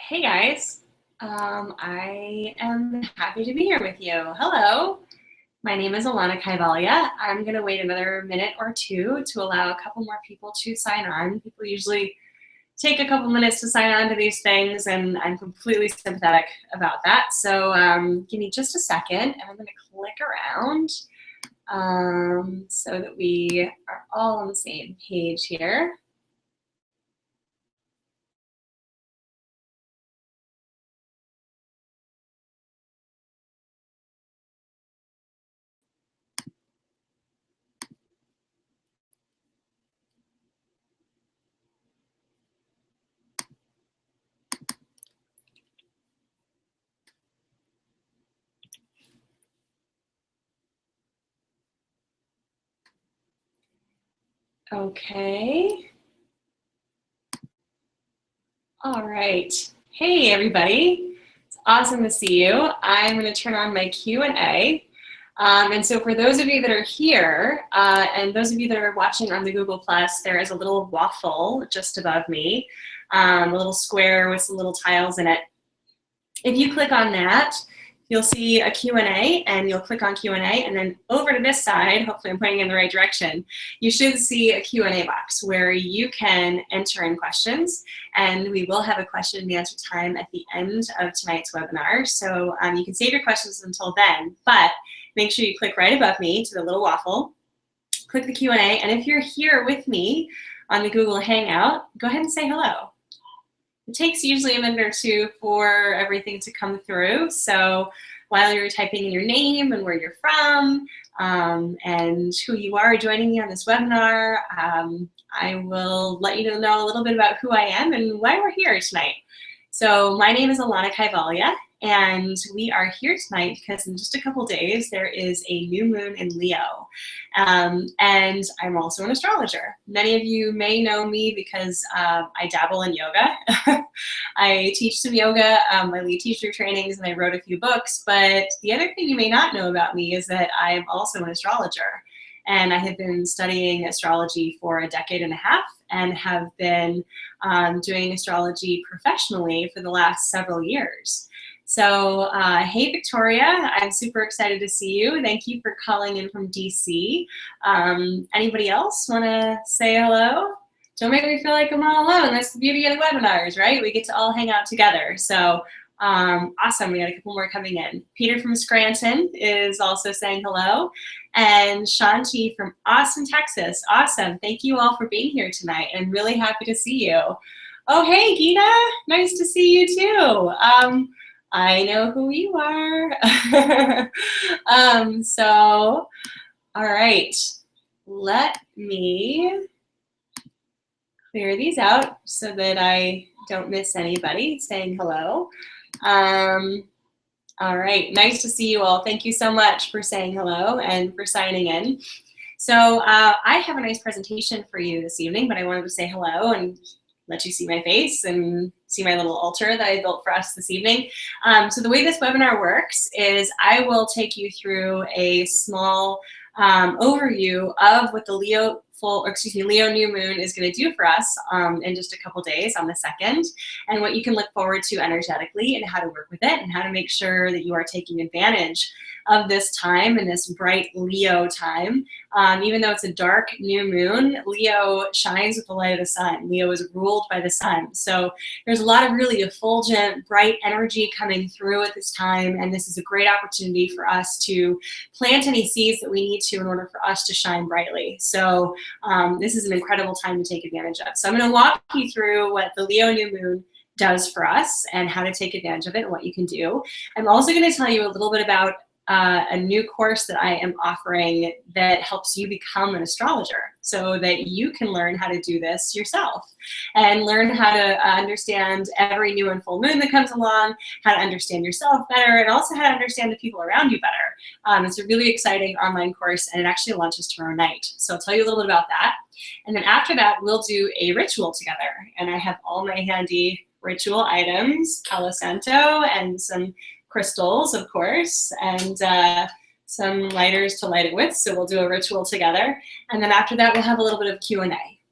Hey guys, I am happy to be here with you. Hello, my name is Alanna. I'm going to wait another minute or two to allow a couple more people to sign on. People usually take a couple minutes to sign on to these things, and I'm completely sympathetic about that. So give me just a second, and I'm going to click around so that we are all on the same page here. Okay. All right. Hey, everybody. It's awesome to see you. I'm going to turn on my Q&A. And so for those of you that are here, and those of you that are watching on the Google+, there is a little waffle just above me, a little square with some little tiles in it. If you click on that, you'll see a Q&A, and you'll click on Q&A, and then over to this side, hopefully I'm pointing in the right direction, you should see a Q&A box where you can enter in questions, and we will have a question and answer time at the end of tonight's webinar. So you can save your questions until then, but make sure you click right above me to the little waffle, click the Q&A, and if you're here with me on the Google Hangout, go ahead and say hello. It takes usually a minute or two for everything to come through. So while you're typing in your name and where you're from and who you are joining me on this webinar, I will let you know a little bit about who I am and why we're here tonight. So my name is Alanna, and we are here tonight because in just a couple days there is a new moon in Leo, and I'm also an astrologer. Many of you may know me because I dabble in yoga. I teach some yoga, I lead teacher trainings, and I wrote a few books, but the other thing you may not know about me is that I'm also an astrologer, and I have been studying astrology for a decade and a half and have been doing astrology professionally for the last several years. So, hey Victoria, I'm super excited to see you. Thank you for calling in from DC. Anybody else want to say hello? Don't make me feel like I'm all alone. That's the beauty of the webinars, right? We get to all hang out together. So awesome, we got a couple more coming in. Peter from Scranton is also saying hello. And Shanti from Austin, Texas. Awesome, thank you all for being here tonight. I'm really happy to see you. Oh, hey Gita, nice to see you too. I know who you are. So, all right, let me clear these out so that I don't miss anybody saying hello. All right, nice to see you all. Thank you so much for saying hello and for signing in. So I have a nice presentation for you this evening, but I wanted to say hello and let you see my face and see my little altar that I built for us this evening. So the way this webinar works is I will take you through a small overview of what the Leo new moon is going to do for us in just a couple days on the 2nd, and what you can look forward to energetically and how to work with it and how to make sure that you are taking advantage of this time and this bright Leo time. Even though it's a dark new moon, Leo shines with the light of the sun. Leo is ruled by the sun. So there's a lot of really effulgent, bright energy coming through at this time, and this is a great opportunity for us to plant any seeds that we need to in order for us to shine brightly. So this is an incredible time to take advantage of. So I'm going to walk you through what the Leo new moon does for us and how to take advantage of it and what you can do. I'm also going to tell you a little bit about a new course that I am offering that helps you become an astrologer so that you can learn how to do this yourself and learn how to understand every new and full moon that comes along, how to understand yourself better, and also how to understand the people around you better. It's a really exciting online course, and it actually launches tomorrow night. So I'll tell you a little bit about that. And then after that, we'll do a ritual together. And I have all my handy ritual items, Palo Santo, and some crystals, of course, and some lighters to light it with. So we'll do a ritual together. And then after that, we'll have a little bit of Q&A.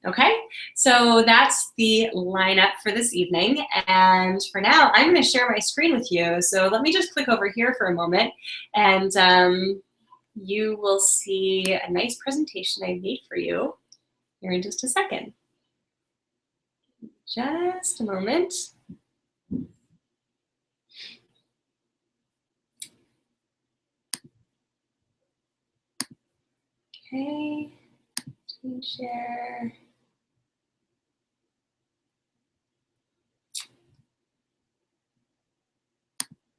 Okay, so that's the lineup for this evening. And for now, I'm going to share my screen with you. So let me just click over here for a moment, and you will see a nice presentation I made for you here in just a second. Just a moment. Okay, screen share.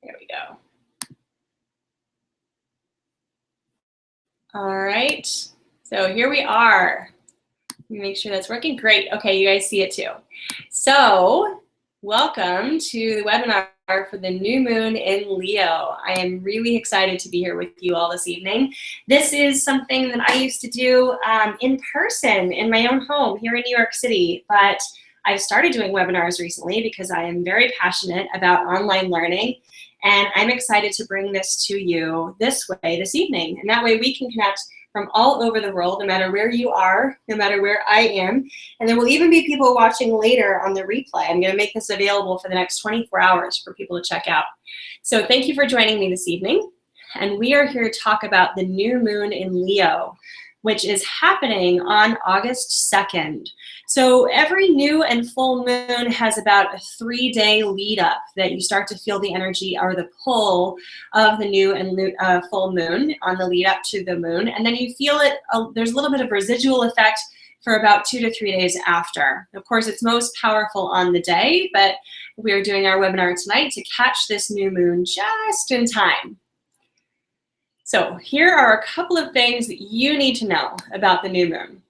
There we go. All right, so here we are. Let me make sure that's working. Great. Okay, you guys see it too. So welcome to the webinar for the new moon in Leo. I am really excited to be here with you all this evening. This is something that I used to do in person in my own home here in New York City, but I've started doing webinars recently because I am very passionate about online learning, and I'm excited to bring this to you this way this evening. And that way we can connect from all over the world, no matter where you are, no matter where I am. And there will even be people watching later on the replay. I'm going to make this available for the next 24 hours for people to check out. So thank you for joining me this evening. And we are here to talk about the new moon in Leo, which is happening on August 2nd. So every new and full moon has about a 3-day lead up that you start to feel the energy or the pull of the new and full moon on the lead up to the moon. And then you feel it, there's a little bit of residual effect for about 2 to 3 days after. Of course, it's most powerful on the day, but we're doing our webinar tonight to catch this new moon just in time. So here are a couple of things that you need to know about the new moon.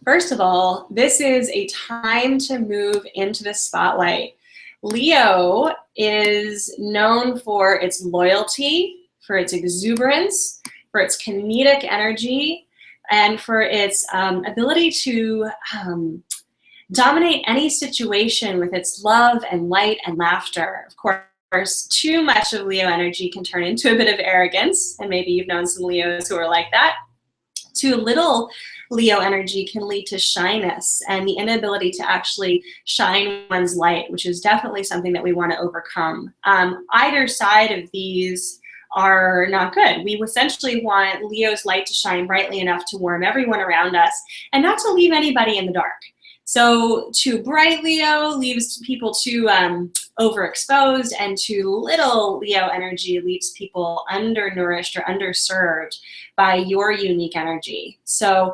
First of all, this is a time to move into the spotlight. Leo is known for its loyalty, for its exuberance, for its comedic energy, and for its ability to dominate any situation with its love and light and laughter. Of course, too much of Leo energy can turn into a bit of arrogance, and maybe you've known some Leos who are like that. Too little Leo energy can lead to shyness and the inability to actually shine one's light, which is definitely something that we want to overcome. Either side of these are not good. We essentially want Leo's light to shine brightly enough to warm everyone around us and not to leave anybody in the dark. So too bright Leo leaves people too overexposed, and too little Leo energy leaves people undernourished or underserved by your unique energy. So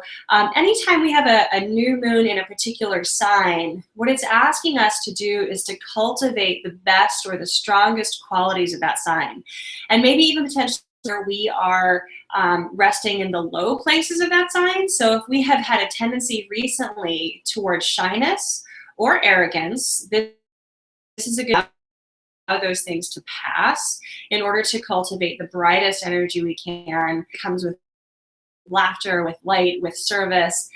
anytime we have a new moon in a particular sign, what it's asking us to do is to cultivate the best or the strongest qualities of that sign. And maybe even potentially where we are resting in the low places of that sign. So if we have had a tendency recently towards shyness or arrogance, this is a good time for those things to pass in order to cultivate the brightest energy we can. It comes with laughter, with light, with service,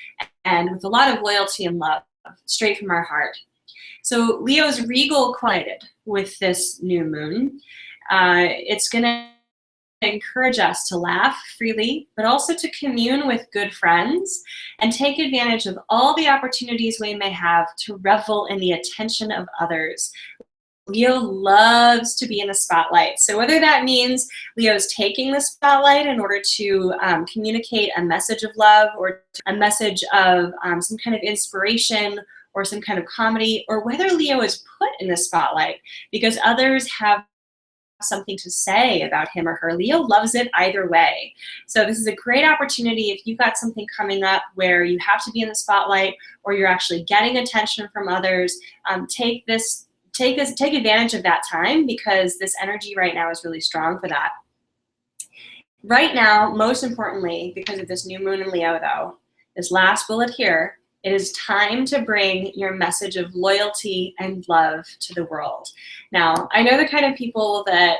and with a lot of loyalty and love straight from our heart. So Leo's regal quieted with this new moon. It's going to encourage us to laugh freely, but also to commune with good friends and take advantage of all the opportunities we may have to revel in the attention of others. Leo loves to be in the spotlight. So whether that means Leo's taking the spotlight in order to communicate a message of love or a message of some kind of inspiration or some kind of comedy, or whether Leo is put in the spotlight because others have something to say about him or her. Leo loves it either way. So this is a great opportunity if you've got something coming up where you have to be in the spotlight or you're actually getting attention from others. Take advantage of that time because this energy right now is really strong for that. Right now, most importantly, because of this new moon in Leo though, this last bullet here, it is time to bring your message of loyalty and love to the world. Now, I know the kind of people that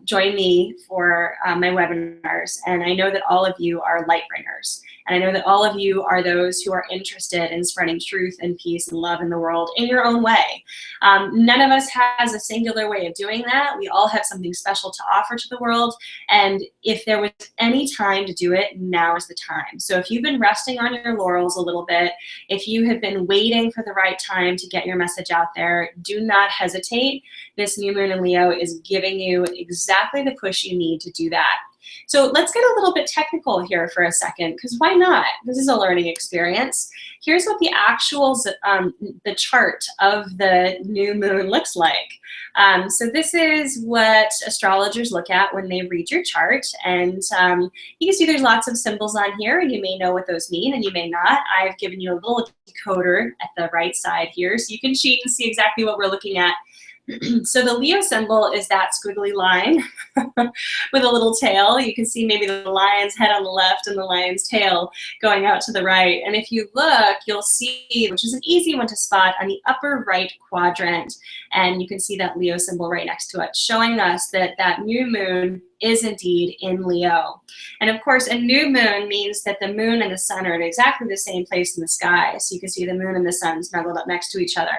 join me for my webinars, and I know that all of you are light bringers. And I know that all of you are those who are interested in spreading truth and peace and love in the world in your own way. None of us has a singular way of doing that. We all have something special to offer to the world. And if there was any time to do it, now is the time. So if you've been resting on your laurels a little bit, if you have been waiting for the right time to get your message out there, do not hesitate. This new moon in Leo is giving you exactly the push you need to do that. So let's get a little bit technical here for a second, because why not? This is a learning experience. Here's what the actual the chart of the new moon looks like. So this is what astrologers look at when they read your chart. And you can see there's lots of symbols on here, and you may know what those mean, and you may not. I've given you a little decoder at the right side here, so you can cheat and see exactly what we're looking at. So the Leo symbol is that squiggly line with a little tail. You can see maybe the lion's head on the left and the lion's tail going out to the right. And if you look, you'll see, which is an easy one to spot, on the upper right quadrant. And you can see that Leo symbol right next to it, showing us that that new moon is indeed in Leo. And of course, a new moon means that the moon and the sun are at exactly the same place in the sky. So you can see the moon and the sun snuggled up next to each other.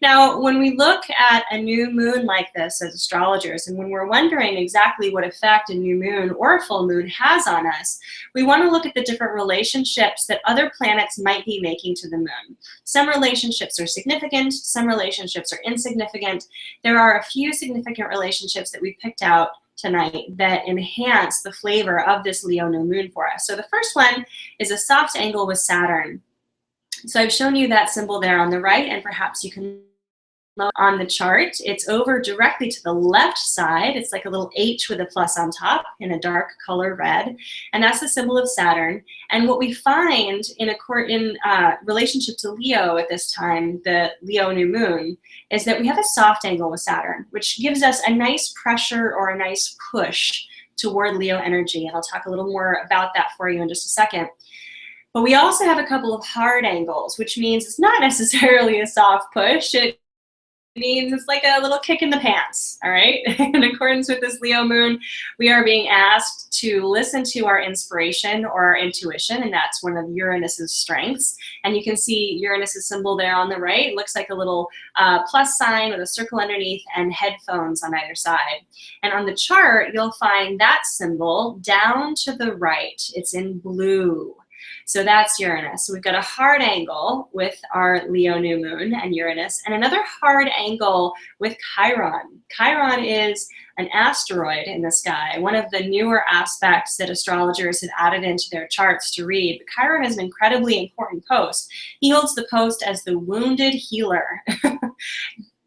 Now, when we look at a new moon like this as astrologers, and when we're wondering exactly what effect a new moon or a full moon has on us, we want to look at the different relationships that other planets might be making to the moon. Some relationships are significant, some relationships are insignificant. There are a few significant relationships that we've picked out tonight that enhance the flavor of this Leo new moon for us. So the first one is a soft angle with Saturn. So I've shown you that symbol there on the right, and perhaps you can look on the chart. It's over directly to the left side. It's like a little H with a plus on top in a dark color red, and that's the symbol of Saturn. And what we find in relationship to Leo at this time, the Leo new moon, is that we have a soft angle with Saturn, which gives us a nice pressure or a nice push toward Leo energy. And I'll talk a little more about that for you in just a second. But we also have a couple of hard angles, which means it's not necessarily a soft push. It means it's like a little kick in the pants, all right? In accordance with this Leo moon, we are being asked to listen to our inspiration or our intuition, and that's one of Uranus's strengths. And you can see Uranus's symbol there on the right. It looks like a little plus sign with a circle underneath and headphones on either side. And on the chart, you'll find that symbol down to the right. It's in blue. So that's Uranus. So we've got a hard angle with our Leo new moon and Uranus, and another hard angle with Chiron. Chiron is an asteroid in the sky, one of the newer aspects that astrologers have added into their charts to read. But Chiron is an incredibly important post. He holds the post as the wounded healer.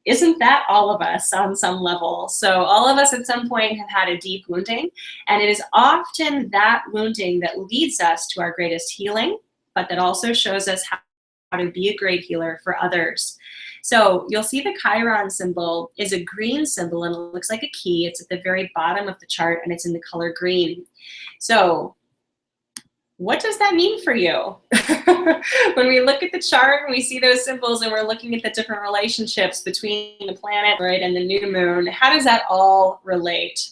Isn't that all of us on some level? So all of us at some point have had a deep wounding, and it is often that wounding that leads us to our greatest healing, but that also shows us how to be a great healer for others. So you'll see the Chiron symbol is a green symbol, and it looks like a key. It's at the very bottom of the chart, and it's in the color green. So what does that mean for you? When we look at the chart and we see those symbols and we're looking at the different relationships between the planet, right, and the new moon, how does that all relate?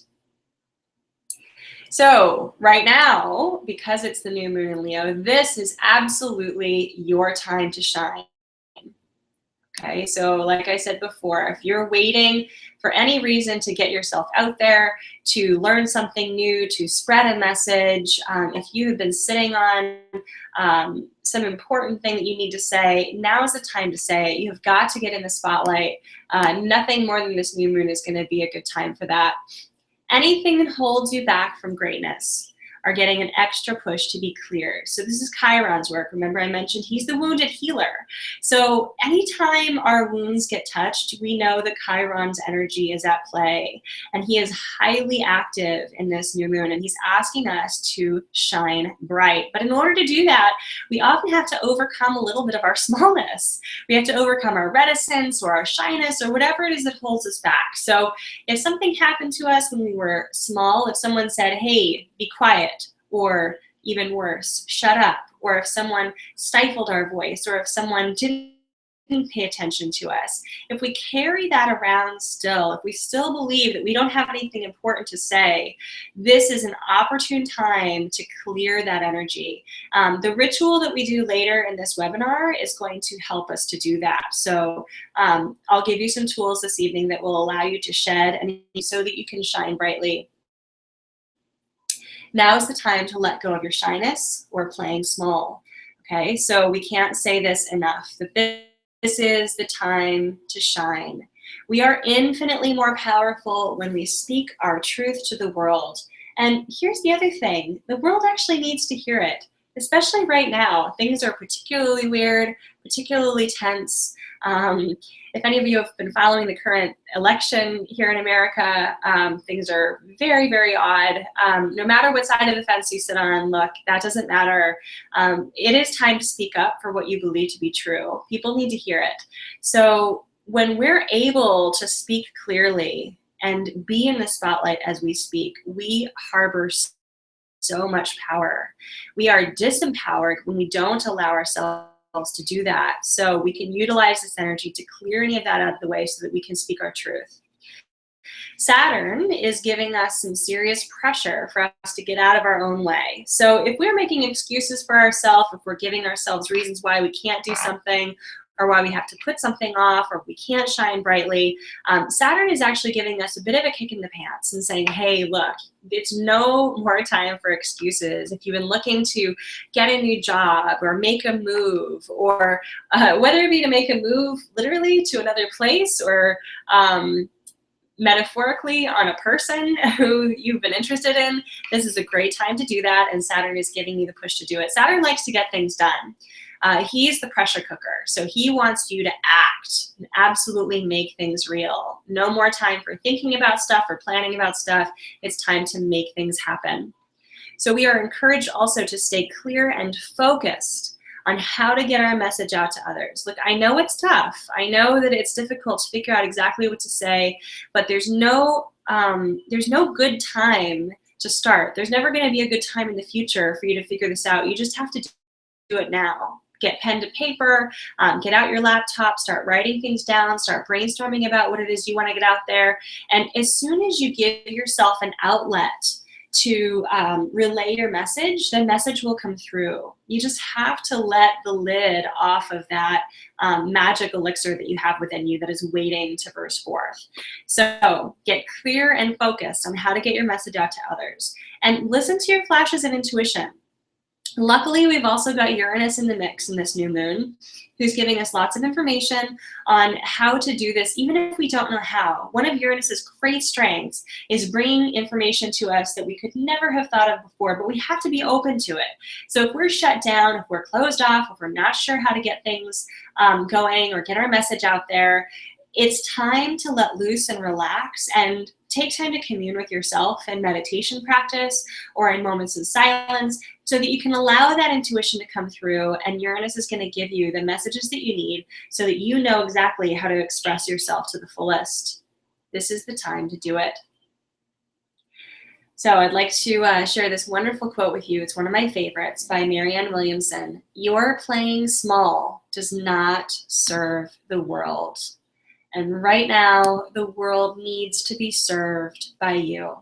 So right now, because it's the new moon in Leo, this is absolutely your time to shine. Okay, so like I said before, if you're waiting for any reason to get yourself out there, to learn something new, to spread a message, if you have been sitting on some important thing that you need to say, now is the time to say it. You have got to get in the spotlight. Nothing more than this new moon is going to be a good time for that. Anything that holds you back from greatness are getting an extra push to be clear. So this is Chiron's work. Remember I mentioned he's the wounded healer. So anytime our wounds get touched, we know that Chiron's energy is at play. And he is highly active in this new moon, and he's asking us to shine bright. But in order to do that, we often have to overcome a little bit of our smallness. We have to overcome our reticence or our shyness or whatever it is that holds us back. So if something happened to us when we were small, if someone said, hey, be quiet, or even worse, shut up, or if someone stifled our voice, or if someone didn't pay attention to us. If we carry that around still, if we still believe that we don't have anything important to say, this is an opportune time to clear that energy. The ritual that we do later in this webinar is going to help us to do that. So I'll give you some tools this evening that will allow you to shed and so that you can shine brightly. Now is the time to let go of your shyness or playing small. Okay, so we can't say this enough. This is the time to shine. We are infinitely more powerful when we speak our truth to the world. And here's the other thing, the world actually needs to hear it, especially right now. Things are particularly weird, particularly tense. If any of you have been following the current election here in America, things are very, very odd. No matter what side of the fence you sit on, look, that doesn't matter. It is time to speak up for what you believe to be true. People need to hear it. So when we're able to speak clearly and be in the spotlight as we speak, we harbor so much power. We are disempowered when we don't allow ourselves to do that. So we can utilize this energy to clear any of that out of the way so that we can speak our truth. Saturn is giving us some serious pressure for us to get out of our own way. So if we're making excuses for ourselves, if we're giving ourselves reasons why we can't do something, or why we have to put something off, or we can't shine brightly, Saturn is actually giving us a bit of a kick in the pants and saying, hey, look, it's no more time for excuses. If you've been looking to get a new job or make a move, or whether it be to make a move literally to another place or metaphorically on a person who you've been interested in, this is a great time to do that, and Saturn is giving you the push to do it. Saturn likes to get things done. He's the pressure cooker, so he wants you to act and absolutely make things real. No more time for thinking about stuff or planning about stuff. It's time to make things happen. So we are encouraged also to stay clear and focused on how to get our message out to others. Look, I know it's tough. I know that it's difficult to figure out exactly what to say, but there's no good time to start. There's never going to be a good time in the future for you to figure this out. You just have to do it now. Get pen to paper, get out your laptop, start writing things down, start brainstorming about what it is you want to get out there. And as soon as you give yourself an outlet to relay your message, the message will come through. You just have to let the lid off of that magic elixir that you have within you that is waiting to burst forth. So get clear and focused on how to get your message out to others. And listen to your flashes of intuition. Luckily, we've also got Uranus in the mix in this new moon, who's giving us lots of information on how to do this, even if we don't know how. One of Uranus's great strengths is bringing information to us that we could never have thought of before, but we have to be open to it. So if we're shut down, if we're closed off, if we're not sure how to get things going or get our message out there, it's time to let loose and relax and take time to commune with yourself in meditation practice or in moments of silence so that you can allow that intuition to come through, and Uranus is going to give you the messages that you need so that you know exactly how to express yourself to the fullest. This is the time to do it. So I'd like to share this wonderful quote with you. It's one of my favorites by Marianne Williamson. Your playing small does not serve the world. And right now, the world needs to be served by you.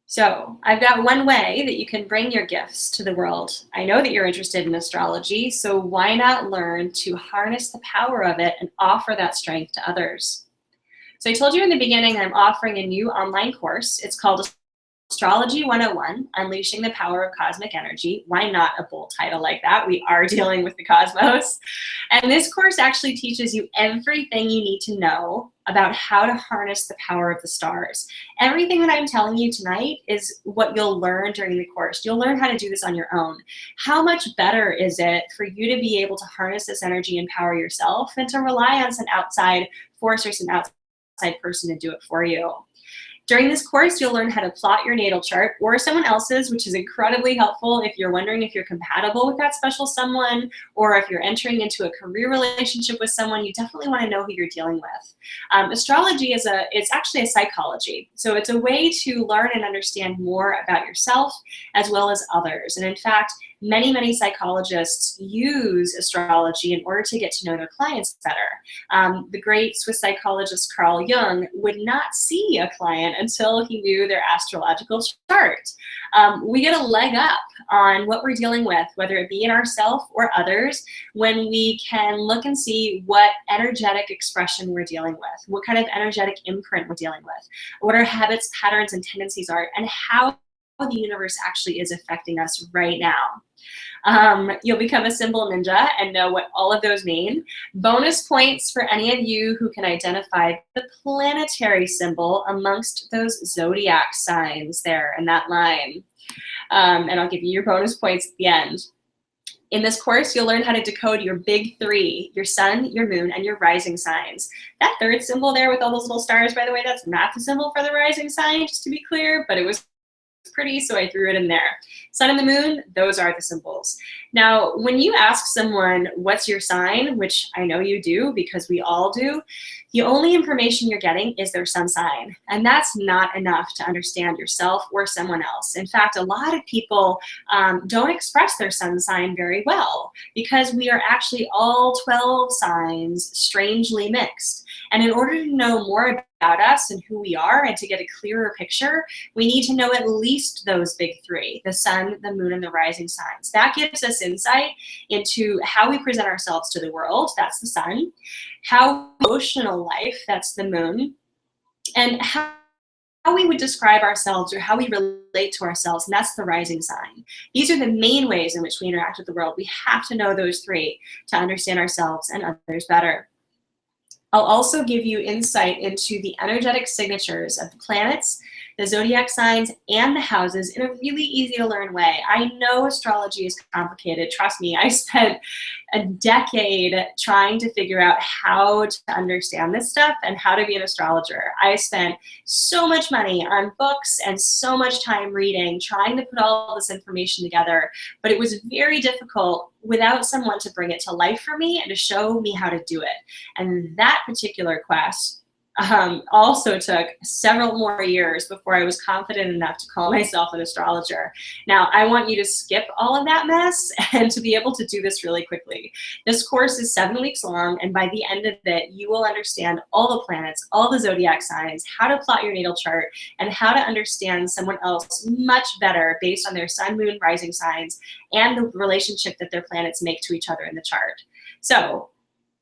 So I've got one way that you can bring your gifts to the world. I know that you're interested in astrology, so why not learn to harness the power of it and offer that strength to others? So I told you in the beginning I'm offering a new online course. It's called Astrology 101, Unleashing the Power of Cosmic Energy. Why not a bold title like that? We are dealing with the cosmos. And this course actually teaches you everything you need to know about how to harness the power of the stars. Everything that I'm telling you tonight is what you'll learn during the course. You'll learn how to do this on your own. How much better is it for you to be able to harness this energy and power yourself than to rely on some outside force or some outside person to do it for you? During this course, you'll learn how to plot your natal chart or someone else's, which is incredibly helpful if you're wondering if you're compatible with that special someone, or if you're entering into a career relationship with someone, you definitely want to know who you're dealing with. Astrology is it's actually a psychology. So it's a way to learn and understand more about yourself as well as others. And in fact, Many, many psychologists use astrology in order to get to know their clients better. The great Swiss psychologist Carl Jung would not see a client until he knew their astrological chart. We get a leg up on what we're dealing with, whether it be in ourselves or others, when we can look and see what energetic expression we're dealing with, what kind of energetic imprint we're dealing with, what our habits, patterns, and tendencies are, and how the universe actually is affecting us right now. You'll become a symbol ninja and know what all of those mean. Bonus points for any of you who can identify the planetary symbol amongst those zodiac signs there in that line. And I'll give you your bonus points at the end. In this course, you'll learn how to decode your big three: your sun, your moon, and your rising signs. That third symbol there with all those little stars, by the way, that's not the symbol for the rising sign, just to be clear, but it was pretty, so I threw it in there. Sun and the moon, those are the symbols. Now, when you ask someone, what's your sign, which I know you do because we all do, the only information you're getting is their sun sign. And that's not enough to understand yourself or someone else. In fact, a lot of people don't express their sun sign very well because we are actually all 12 signs strangely mixed. And in order to know more about us and who we are and to get a clearer picture, we need to know at least those big three: the sun, the moon, and the rising signs. That gives us insight into how we present ourselves to the world, that's the sun, how emotional life, that's the moon, and how we would describe ourselves or how we relate to ourselves, and that's the rising sign. These are the main ways in which we interact with the world. We have to know those three to understand ourselves and others better. I'll also give you insight into the energetic signatures of the planets, the zodiac signs, and the houses in a really easy to learn way. I know astrology is complicated. Trust me, I spent a decade trying to figure out how to understand this stuff and how to be an astrologer. I spent so much money on books and so much time reading, trying to put all this information together, but it was very difficult without someone to bring it to life for me and to show me how to do it. And that particular quest also took several more years before I was confident enough to call myself an astrologer. Now, I want you to skip all of that mess and to be able to do this really quickly. This course is 7 weeks long, and by the end of it, you will understand all the planets, all the zodiac signs, how to plot your natal chart, and how to understand someone else much better based on their sun, moon, rising signs, and the relationship that their planets make to each other in the chart. So,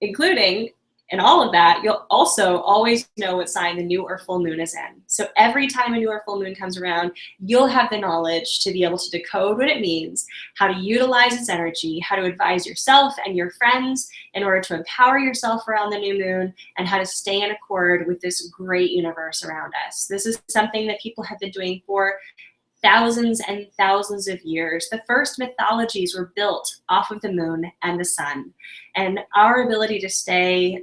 including and all of that, you'll also always know what sign the new or full moon is in. So every time a new or full moon comes around, you'll have the knowledge to be able to decode what it means, how to utilize its energy, how to advise yourself and your friends in order to empower yourself around the new moon, and how to stay in accord with this great universe around us. This is something that people have been doing for thousands and thousands of years. The first mythologies were built off of the moon and the sun. And our ability to stay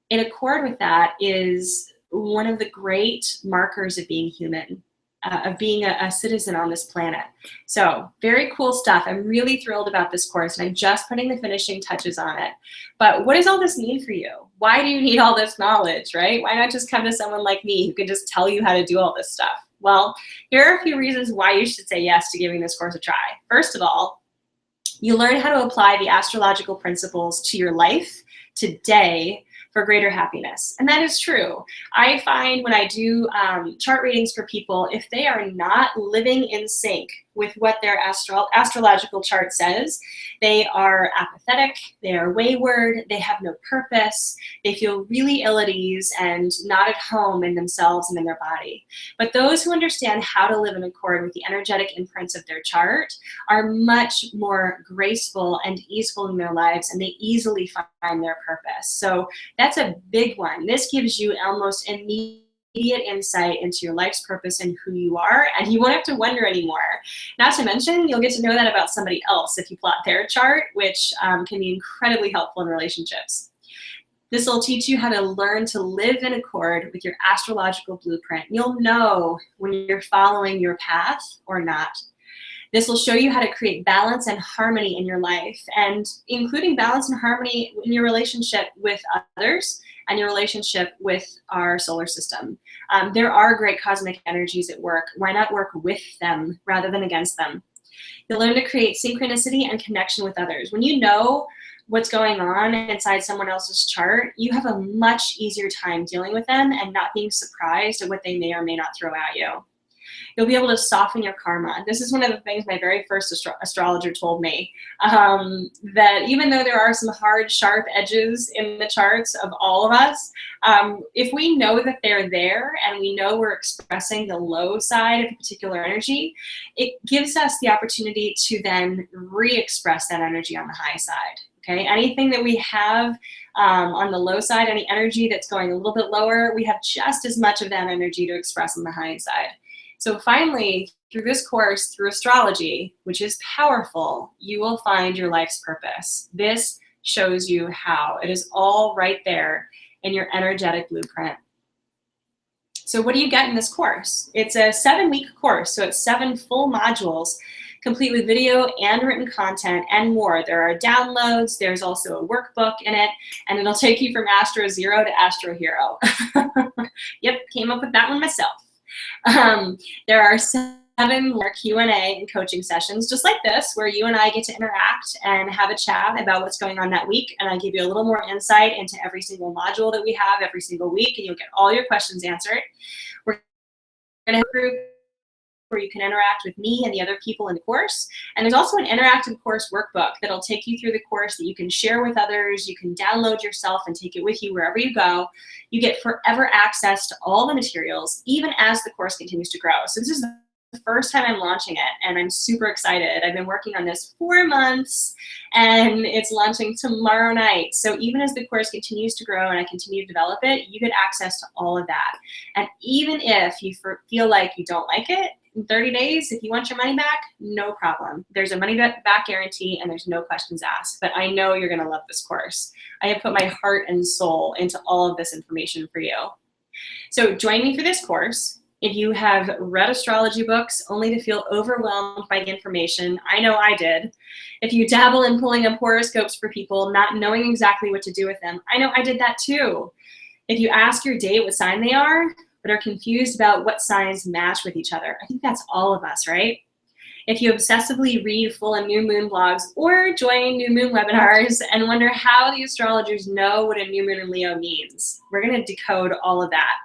in accord with that is one of the great markers of being human, of being a citizen on this planet. So very cool stuff. I'm really thrilled about this course, and I'm just putting the finishing touches on it. But what does all this mean for you? Why do you need all this knowledge, right? Why not just come to someone like me who can just tell you how to do all this stuff? Well, here are a few reasons why you should say yes to giving this course a try. First of all, you learn how to apply the astrological principles to your life today for greater happiness. And that is true. I find when I do chart readings for people, if they are not living in sync with what their astrological chart says, they are apathetic, they are wayward, they have no purpose, they feel really ill at ease and not at home in themselves and in their body. But those who understand how to live in accord with the energetic imprints of their chart are much more graceful and easeful in their lives, and they easily find their purpose. So that's a big one. This gives you almost immediate insight into your life's purpose and who you are, and you won't have to wonder anymore. Not to mention, you'll get to know that about somebody else if you plot their chart, which can be incredibly helpful in relationships. This will teach you how to learn to live in accord with your astrological blueprint. You'll know when you're following your path or not. This will show you how to create balance and harmony in your life, and including balance and harmony in your relationship with others and your relationship with our solar system. There are great cosmic energies at work. Why not work with them rather than against them? You'll learn to create synchronicity and connection with others. When you know what's going on inside someone else's chart, you have a much easier time dealing with them and not being surprised at what they may or may not throw at you. You'll be able to soften your karma. This is one of the things my very first astrologer told me, that even though there are some hard, sharp edges in the charts of all of us, if we know that they're there and we know we're expressing the low side of a particular energy, it gives us the opportunity to then re-express that energy on the high side. Okay, anything that we have on the low side, any energy that's going a little bit lower, we have just as much of that energy to express on the high side. So finally, through this course, through astrology, which is powerful, you will find your life's purpose. This shows you how. It is all right there in your energetic blueprint. So what do you get in this course? It's a 7-week course, so it's 7 full modules, complete with video and written content and more. There are downloads, there's also a workbook in it, and it'll take you from Astro Zero to Astro Hero. Yep, came up with that one myself. There are 7 more Q&A and coaching sessions just like this, where you and I get to interact and have a chat about what's going on that week, and I give you a little more insight into every single module that we have every single week, and you'll get all your questions answered. We're going to have a group where you can interact with me and the other people in the course, and there's also an interactive course workbook that'll take you through the course that you can share with others. You can download yourself and take it with you wherever you go. You get forever access to all the materials, even as the course continues to grow. So this is the first time I'm launching it, and I'm super excited. I've been working on this 4 months, and it's launching tomorrow night. So even as the course continues to grow and I continue to develop it, you get access to all of that. And even if you feel like you don't like it, in 30 days, if you want your money back, no problem. There's a money back guarantee and there's no questions asked, but I know you're gonna love this course. I have put my heart and soul into all of this information for you. So join me for this course. If you have read astrology books only to feel overwhelmed by the information, I know I did. If you dabble in pulling up horoscopes for people, not knowing exactly what to do with them, I know I did that too. If you ask your date what sign they are, but are confused about what signs match with each other, I think that's all of us, right? If you obsessively read full and new moon blogs or join new moon webinars and wonder how the astrologers know what a new moon in Leo means, we're gonna decode all of that.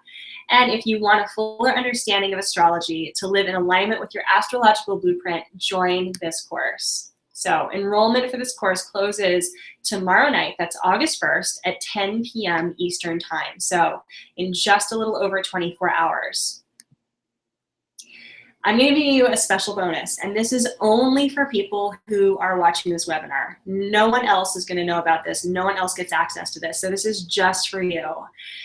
And if you want a fuller understanding of astrology to live in alignment with your astrological blueprint, join this course. So enrollment for this course closes tomorrow night, that's August 1st at 10 p.m. Eastern time. So in just a little over 24 hours. I'm gonna give you a special bonus, and this is only for people who are watching this webinar. No one else is gonna know about this. No one else gets access to this. So this is just for you.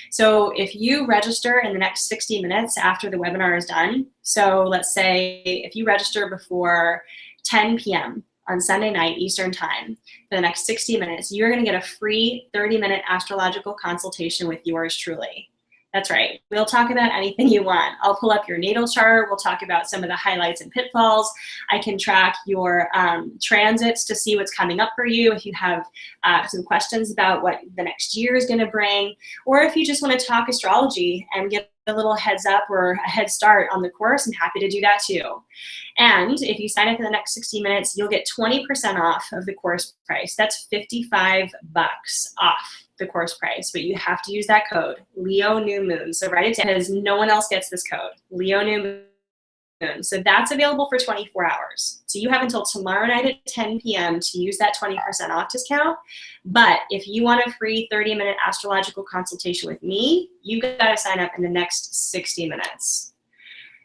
So if you register in the next 60 minutes after the webinar is done, so let's say if you register before 10 p.m. on Sunday night Eastern time for the next 60 minutes, you're gonna get a free 30-minute astrological consultation with yours truly. That's right, we'll talk about anything you want. I'll pull up your natal chart, we'll talk about some of the highlights and pitfalls. I can track your transits to see what's coming up for you if you have some questions about what the next year is gonna bring, or if you just wanna talk astrology and get a little heads up or a head start on the course, I'm happy to do that too. And if you sign up in the next 60 minutes, you'll get 20% off of the course price. That's $55 off the course price, but you have to use that code, Leo New Moon. So write it down because no one else gets this code, Leo New Moon. So that's available for 24 hours. So you have until tomorrow night at 10 p.m. to use that 20% off discount. But if you want a free 30-minute astrological consultation with me, you gotta sign up in the next 60 minutes.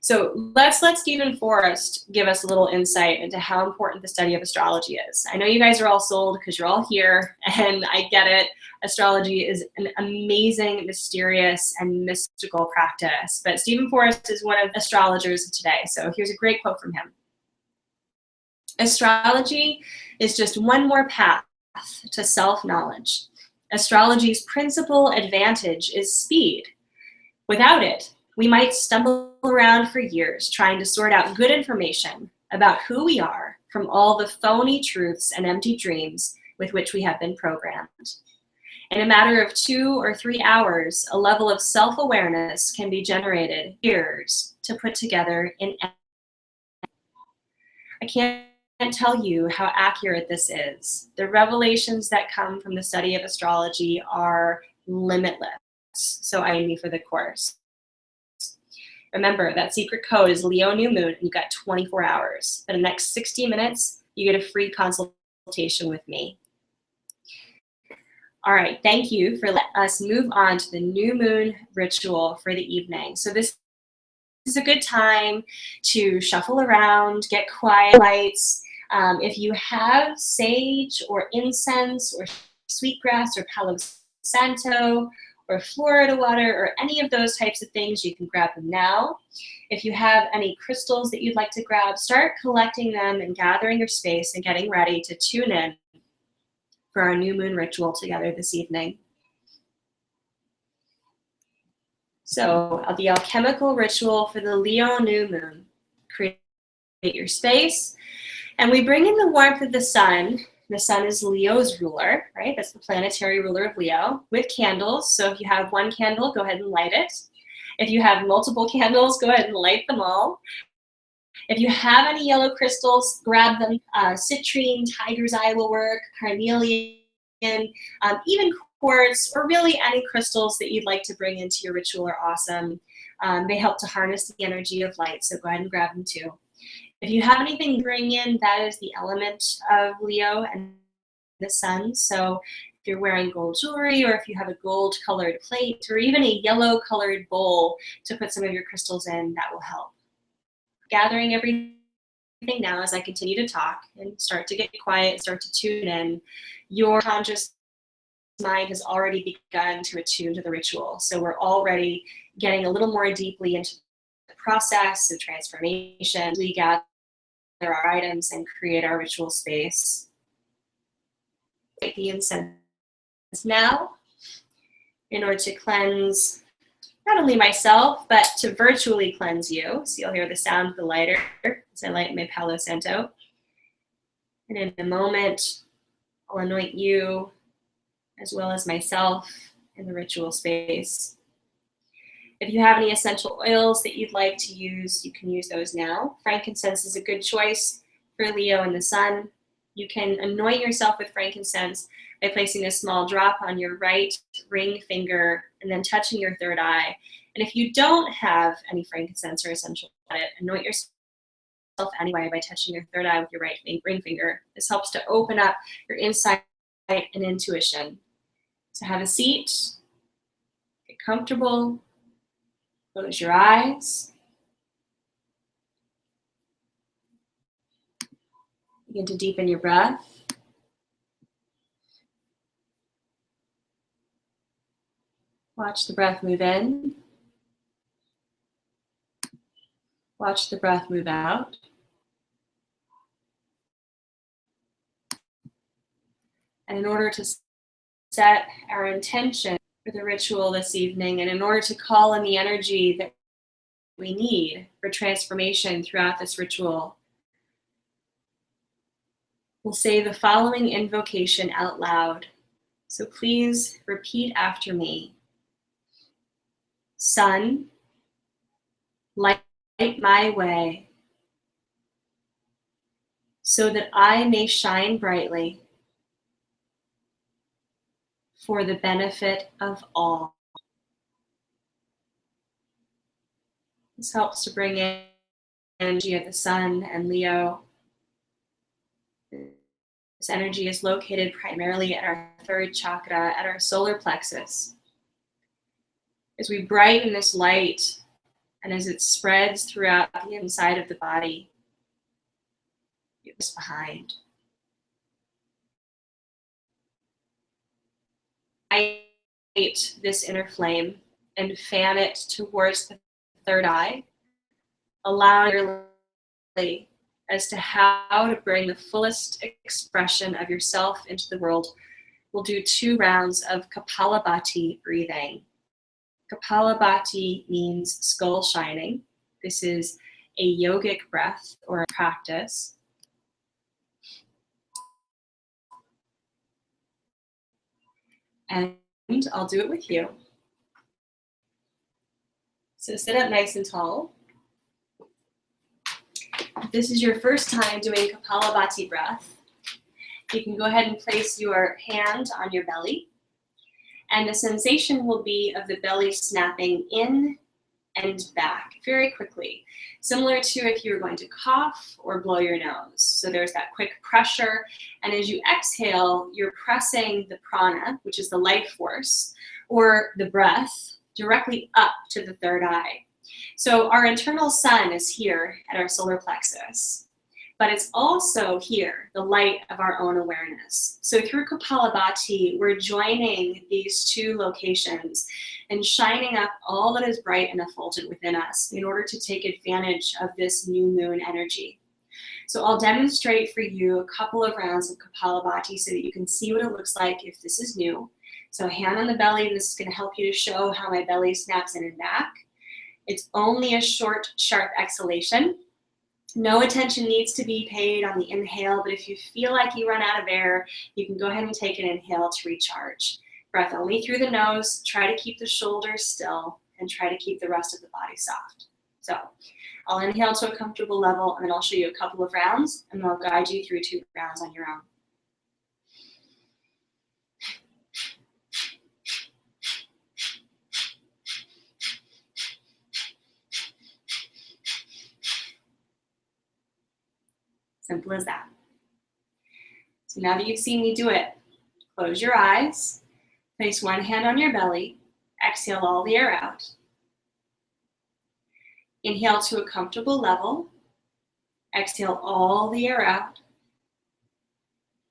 So let's let Stephen Forrest give us a little insight into how important the study of astrology is. I know you guys are all sold because you're all here, and I get it. Astrology is an amazing, mysterious, and mystical practice. But Stephen Forrest is one of the astrologers of today. So here's a great quote from him. Astrology is just one more path to self-knowledge. Astrology's principal advantage is speed. Without it, we might stumble around for years trying to sort out good information about who we are from all the phony truths and empty dreams with which we have been programmed. In a matter of 2 or 3 hours, a level of self-awareness can be generated years to put together in. I can't tell you how accurate this is. The revelations that come from the study of astrology are limitless. So I need for the course. Remember, that secret code is Leo new moon, and you've got 24 hours. For the next 60 minutes, you get a free consultation with me. All right, thank you for letting us move on to the new moon ritual for the evening. So this is a good time to shuffle around, get quiet lights. If you have sage or incense or sweetgrass or palo santo or Florida water or any of those types of things, you can grab them now. If you have any crystals that you'd like to grab, start collecting them and gathering your space and getting ready to tune in for our new moon ritual together this evening. So the alchemical ritual for the Leo new moon. Create your space, and we bring in the warmth of the sun. The sun is Leo's ruler, right? That's the planetary ruler of Leo, with candles. So if you have one candle, go ahead and light it. If you have multiple candles, go ahead and light them all. If you have any yellow crystals, grab them. Citrine, tiger's eye will work, carnelian, even quartz, or really any crystals that you'd like to bring into your ritual are awesome. They help to harness the energy of light, so go ahead and grab them too. If you have anything to bring in, that is the element of Leo and the sun. So if you're wearing gold jewelry, or if you have a gold colored plate, or even a yellow colored bowl to put some of your crystals in, that will help. Gathering everything now as I continue to talk and start to get quiet, start to tune in. Your conscious mind has already begun to attune to the ritual. So we're already getting a little more deeply into the process of transformation. We gather our items and create our ritual space. Take the incense now in order to cleanse not only myself, but to virtually cleanse you. So you'll hear the sound of the lighter as I light my Palo Santo. And in a moment, I'll anoint you as well as myself in the ritual space. If you have any essential oils that you'd like to use, you can use those now. Frankincense is a good choice for Leo and the sun. You can anoint yourself with frankincense by placing a small drop on your right ring finger and then touching your third eye. And if you don't have any frankincense or essential oil, anoint yourself anyway by touching your third eye with your right ring finger. This helps to open up your insight and intuition. So have a seat, get comfortable, close your eyes. Begin to deepen your breath. Watch the breath move in. Watch the breath move out. And in order to set our intention for the ritual this evening, and in order to call in the energy that we need for transformation throughout this ritual, we'll say the following invocation out loud. So please repeat after me. Sun, light my way so that I may shine brightly for the benefit of all. This helps to bring in energy of the sun and Leo. This energy is located primarily at our third chakra, at our solar plexus. As we brighten this light and as it spreads throughout the inside of the body, leave this behind. Light this inner flame and fan it towards the third eye, allowing your as to how to bring the fullest expression of yourself into the world. We'll do 2 rounds of Kapalabhati breathing. Kapalabhati means skull shining. This is a yogic breath or a practice. And I'll do it with you. So sit up nice and tall. If this is your first time doing Kapalabhati breath, you can go ahead and place your hand on your belly, and the sensation will be of the belly snapping in and back very quickly, similar to if you were going to cough or blow your nose. So there's that quick pressure, and as you exhale, you're pressing the prana, which is the life force, or the breath, directly up to the third eye. So our internal sun is here at our solar plexus, but it's also here, the light of our own awareness. So through Kapalabhati, we're joining these two locations and shining up all that is bright and effulgent within us in order to take advantage of this new moon energy. So I'll demonstrate for you a couple of rounds of Kapalabhati so that you can see what it looks like if this is new. So hand on the belly, this is going to help you to show how my belly snaps in and back. It's only a short, sharp exhalation. No attention needs to be paid on the inhale, but if you feel like you run out of air, you can go ahead and take an inhale to recharge. Breath only through the nose. Try to keep the shoulders still and try to keep the rest of the body soft. So I'll inhale to a comfortable level, and then I'll show you a couple of rounds, and I'll guide you through 2 rounds on your own. Simple as that. So now that you've seen me do it, close your eyes, place one hand on your belly, exhale all the air out. Inhale to a comfortable level, exhale all the air out.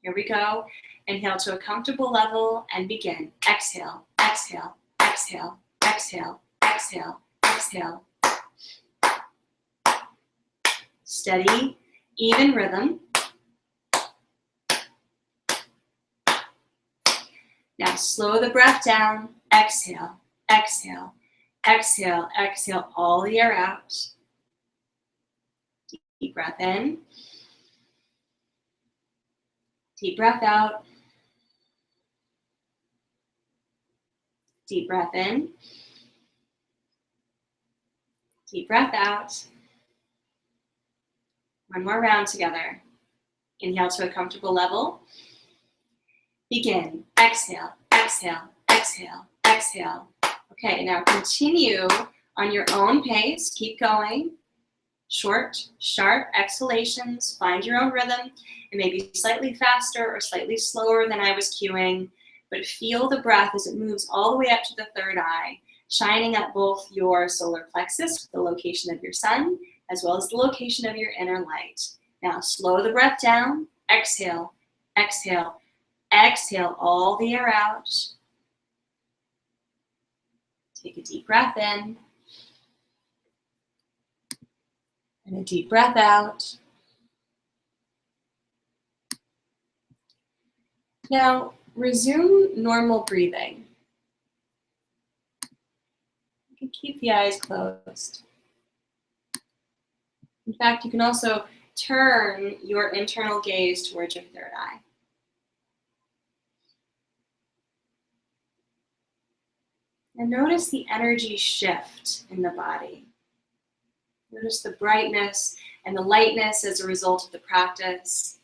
Here we go. Inhale to a comfortable level and begin. Exhale, exhale, exhale, exhale, exhale, exhale. Steady, even rhythm. Now slow the breath down. Exhale, exhale, exhale, exhale all the air out. Deep breath in. Deep breath out. Deep breath in. Deep breath out. One more round together. Inhale to a comfortable level. Begin. Exhale, exhale, exhale, exhale. Okay, now continue on your own pace. Keep going. Short, sharp exhalations. Find your own rhythm. It may be slightly faster or slightly slower than I was cueing, but feel the breath as it moves all the way up to the third eye, shining up both your solar plexus, the location of your sun, as well as the location of your inner light. Now slow the breath down. Exhale, exhale, exhale all the air out. Take a deep breath in. And a deep breath out. Now resume normal breathing. You can keep the eyes closed. In fact, you can also turn your internal gaze towards your third eye. And notice the energy shift in the body. Notice the brightness and the lightness as a result of the practice.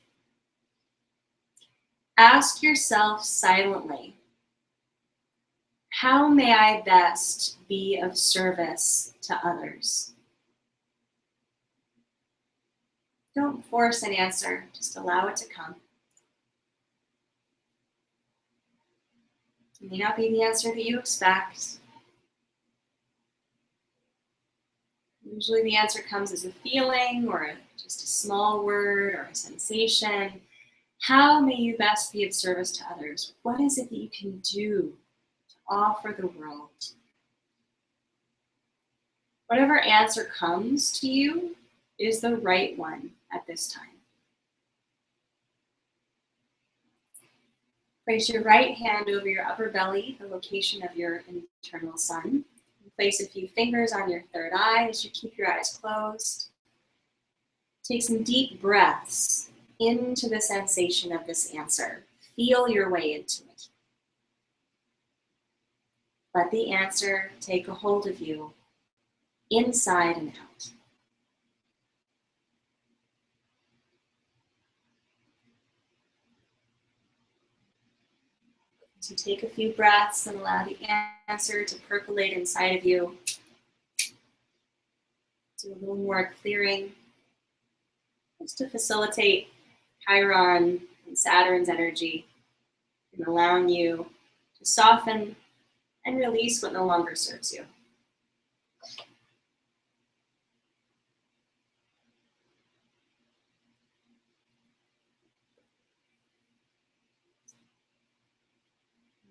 Ask yourself silently, how may I best be of service to others? Don't force an answer, just allow it to come. It may not be the answer that you expect. Usually the answer comes as a feeling or just a small word or a sensation. How may you best be of service to others? What is it that you can do to offer the world? Whatever answer comes to you is the right one at this time. Place your right hand over your upper belly, the location of your internal sun. Place a few fingers on your third eye as you keep your eyes closed. Take some deep breaths into the sensation of this answer. Feel your way into it. Let the answer take a hold of you, inside and out. So take a few breaths and allow the answer to percolate inside of you. Do a little more clearing, just to facilitate Chiron and Saturn's energy and allowing you to soften and release what no longer serves you.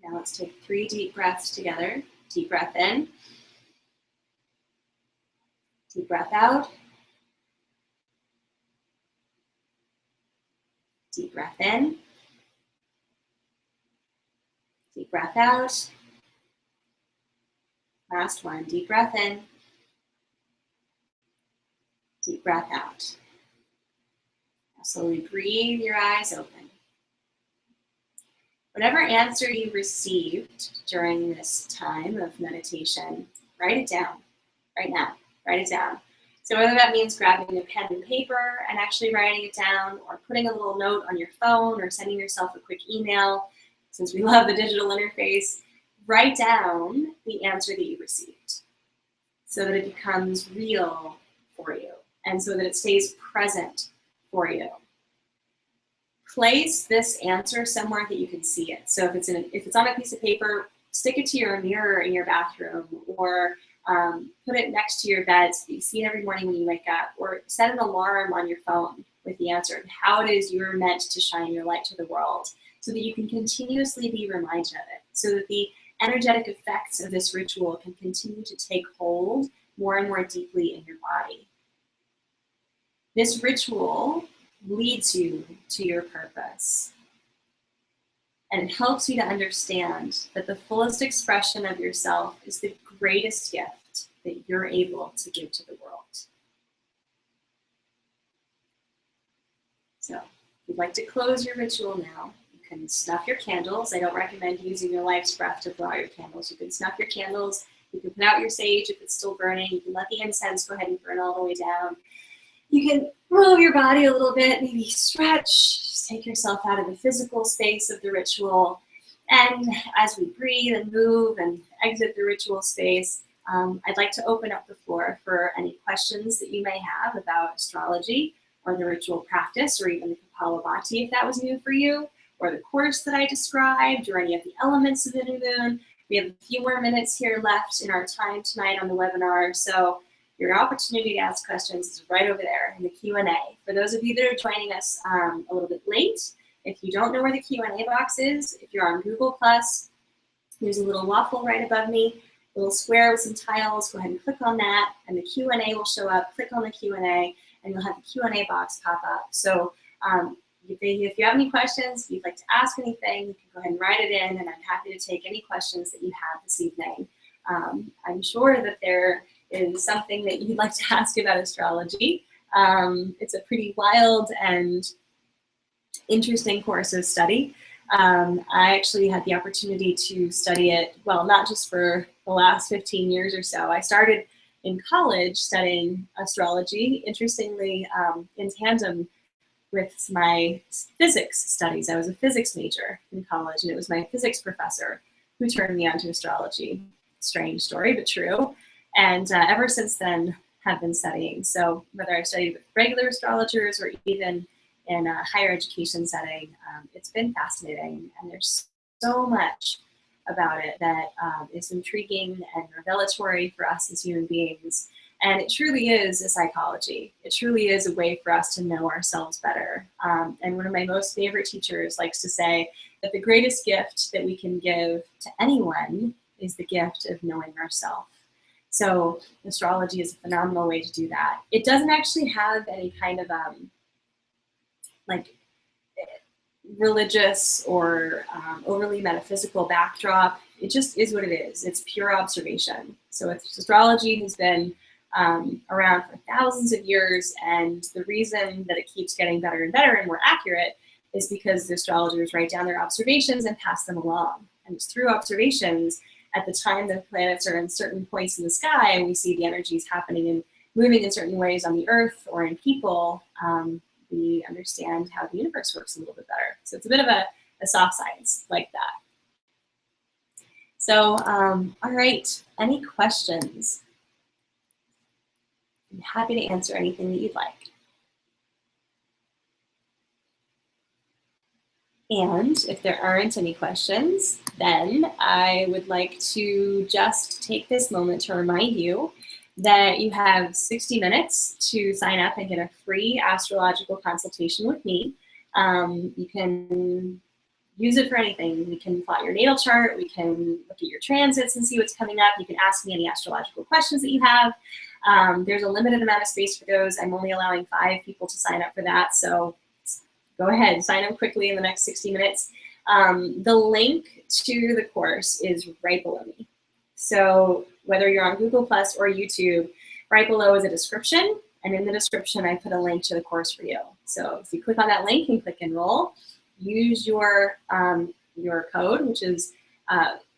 Now let's take 3 deep breaths together. Deep breath in. Deep breath out. Deep breath in. Deep breath out. Last one. Deep breath in. Deep breath out. Now slowly breathe your eyes open. Whatever answer you received during this time of meditation, write it down right now. Write it down. So whether that means grabbing a pen and paper and actually writing it down, or putting a little note on your phone, or sending yourself a quick email, since we love the digital interface, write down the answer that you received so that it becomes real for you and so that it stays present for you. Place this answer somewhere that you can see it. So if it's on a piece of paper, stick it to your mirror in your bathroom, or put it next to your bed so that you see it every morning when you wake up, or set an alarm on your phone with the answer and how it is you're meant to shine your light to the world, so that you can continuously be reminded of it, so that the energetic effects of this ritual can continue to take hold more and more deeply in your body. This ritual leads you to your purpose. And it helps you to understand that the fullest expression of yourself is the greatest gift that you're able to give to the world. So if you'd like to close your ritual now, you can snuff your candles. I don't recommend using your life's breath to blow out your candles. You can snuff your candles. You can put out your sage if it's still burning. You can let the incense go ahead and burn all the way down. You can move your body a little bit, maybe stretch, just take yourself out of the physical space of the ritual. And as we breathe and move and exit the ritual space, I'd like to open up the floor for any questions that you may have about astrology or the ritual practice, or even the Kapalabhati if that was new for you, or the course that I described, or any of the elements of the new moon. We have a few more minutes here left in our time tonight on the webinar, so your opportunity to ask questions is right over there in the Q&A. For those of you that are joining us a little bit late, if you don't know where the Q&A box is, if you're on Google+, there's a little waffle right above me, a little square with some tiles. Go ahead and click on that, and the Q&A will show up. Click on the Q&A, and you'll have the Q&A box pop up. So if you have any questions, if you'd like to ask anything, you can go ahead and write it in, and I'm happy to take any questions that you have this evening. I'm sure that there is something that you'd like to ask about astrology. It's a pretty wild and interesting course of study. I actually had the opportunity to study it, well, not just for the last 15 years or so. I started in college studying astrology, interestingly, in tandem with my physics studies. I was a physics major in college, and it was my physics professor who turned me on to astrology. Strange story, but true. And ever since then, have been studying. So whether I've studied with regular astrologers or even in a higher education setting, it's been fascinating. And there's so much about it that is intriguing and revelatory for us as human beings. And it truly is a psychology. It truly is a way for us to know ourselves better. And one of my most favorite teachers likes to say that the greatest gift that we can give to anyone is the gift of knowing ourselves. So astrology is a phenomenal way to do that. It doesn't actually have any kind of like religious or overly metaphysical backdrop. It just is what it is. It's pure observation. So astrology has been around for thousands of years, and the reason that it keeps getting better and better and more accurate is because the astrologers write down their observations and pass them along. And it's through observations, at the time the planets are in certain points in the sky and we see the energies happening and moving in certain ways on the earth or in people, we understand how the universe works a little bit better. So it's a bit of a soft science like that. So, all right, any questions? I'm happy to answer anything that you'd like. And if there aren't any questions, then I would like to just take this moment to remind you that you have 60 minutes to sign up and get a free astrological consultation with me. You can use it for anything. We can plot your natal chart. We can look at your transits and see what's coming up. You can ask me any astrological questions that you have. There's a limited amount of space for those. I'm only allowing 5 people to sign up for that. So go ahead, sign up quickly in the next 60 minutes. The link to the course is right below me. So whether you're on Google Plus or YouTube, right below is a description. And in the description, I put a link to the course for you. So if you click on that link and click enroll, use your code, which is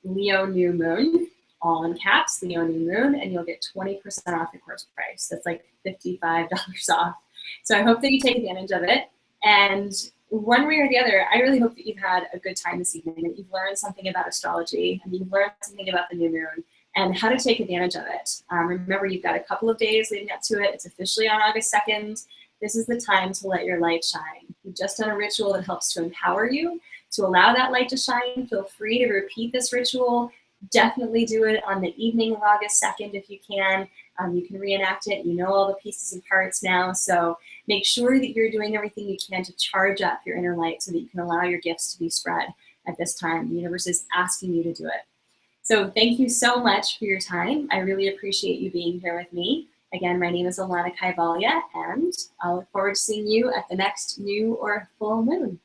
Leo New Moon, all in caps, Leo New Moon, and you'll get 20% off the course price. That's like $55 off. So I hope that you take advantage of it. And one way or the other, I really hope that you've had a good time this evening, that you've learned something about astrology, and you've learned something about the new moon and how to take advantage of it. Remember, you've got a couple of days leading up to it. It's officially on August 2nd. This is the time to let your light shine. You've just done a ritual that helps to empower you, to allow that light to shine. Feel free to repeat this ritual. Definitely do it on the evening of August 2nd if you can. You can reenact it. You know all the pieces and parts now. So make sure that you're doing everything you can to charge up your inner light so that you can allow your gifts to be spread at this time. The universe is asking you to do it. So thank you so much for your time. I really appreciate you being here with me. Again, my name is Alanna, and I'll look forward to seeing you at the next new or full moon.